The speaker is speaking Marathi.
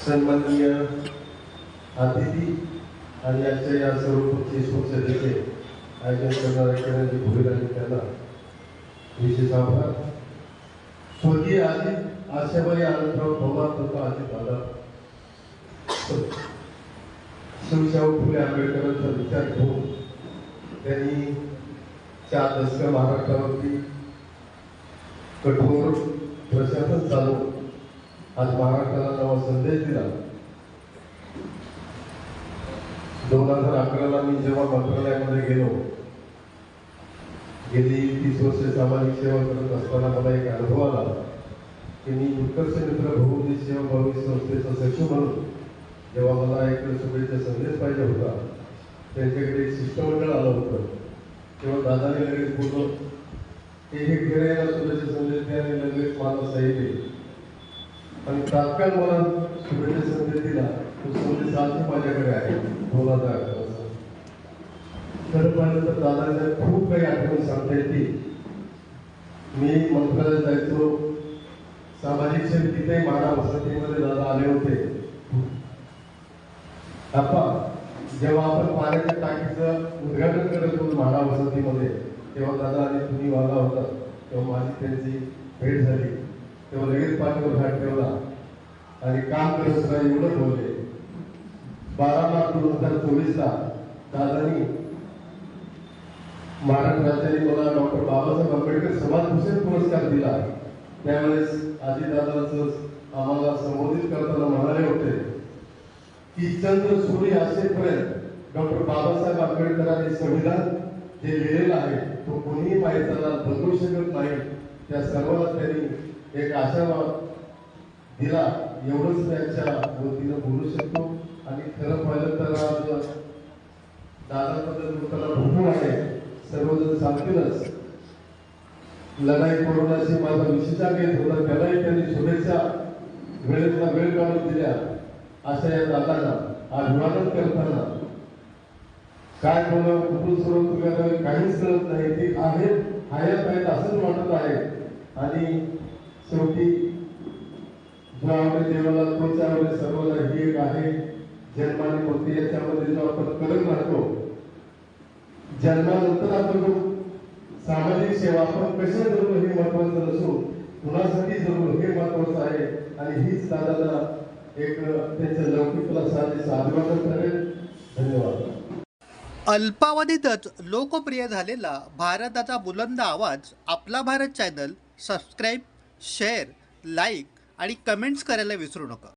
सन्माननीय अतिथी आणि आजच्या या सर्व पक्षाचे आयोजन करणाऱ्या केंद्राचे भूमिका आणि त्यांना विशेष आभार. स्वर्गीय आशाबाई आनंदराव पवार तथा दादा शिवशाहू फुले आंबेडकरांचा विचार घेऊन त्यांनी 4 दशक महाराष्ट्रावरती कठोर प्रशासन चालवून आज महाराष्ट्राला नवा संदेश दिला. 2011ला मी जेव्हा मंत्रालयामध्ये गेलो, गेली 30 वर्षे सामाजिक सेवा करत असताना मला एक अनुभव आला की मी उत्कर्ष मित्र बहुउद्देशीय सेवा भावी संस्थेचा सचिव म्हणून जेव्हा मला एक शुभेच्छा संदेश पाहिजे होता, त्यांच्याकडे एक शिष्टमंडळ आलं होतं. तेव्हा दादाने लगेच बोललो की हे फिरायला शुभेच्छा संदेश द्या आणि लगेच मला सही दे. आणि तात्काळ मला शुभेच्छा संदेश दिला. तो संदेश आजही माझ्याकडे आहे. 2011 खरं पाहिलं तर दादाने खूप काही आठवण सांगता येते. मी मंत्रालयात जायचो, सामाजिक सेवेत तिथेही माडा वसतिमध्ये दादा आले होते. जेव्हा आपण पाण्याच्या टाकीचं उद्घाटन करत होतो माडा वसतिमध्ये, तेव्हा दादा आणि तुम्ही वागा होता. तेव्हा माझी त्यांची भेट झाली. तेव्हा लगेच पाठीवर हात ठेवला आणि काम करत सुद्धा एवढं बोलले. 12 मार्च 2024ला दादांनी महाराष्ट्र राज्याने मला डॉक्टर बाबासाहेब आंबेडकर समाजभूषण पुरस्कार दिला. त्यावेळेस आजीदादांचं आम्हाला संबोधित करताना म्हणाले होते की चंद्र सूर्य असेपर्यंत डॉक्टर बाबासाहेब आंबेडकरांनी संविधान जे लिहिलेलं आहे तो कोणीही माहितीला बदलू शकत नाही. त्या सर्वांना त्यांनी एक आशावाद दिला. एवढंच त्यांच्या वतीनं बोलू शकतो. आणि खरं पाहिलं तर आज दादाबद्दल लोकांना भरपूर आहे. सर्वजण सांगतीलच लढाई कोरोनाची माझा विशेषा घेत होता, त्यालाही त्यांनी शुभेच्छा वेळेतला वेळ काढून दिल्या. अशा या दादांना अभिवादन करताना काय बोलावं, कुठून सुरू करावे काहीच कळत नाही. ती हयात आहेत असंच वाटत आहे. आणि शेवटी जो आवडे देवाला तोच आवडे सर्वांना ही एक आहे. जन्माने मुक्ती याच्यामध्ये जो आपण करत राहतो, जन्मानंतर आपण सामाजिक सेवा आपण कशा जगलो हे महत्वाचं नसून कुणासाठी जगलो हे महत्वाचं आहे. आणि हीच दादाला एक त्यांच्या लौकिकला साधे अभिवादन करेल. धन्यवाद. अल्पावधीतच लोकप्रिय झालेला भारताचा बुलंद आवाज आपला Bharat channel subscribe, share, like आणि कमेंट्स करायला विसरू नका.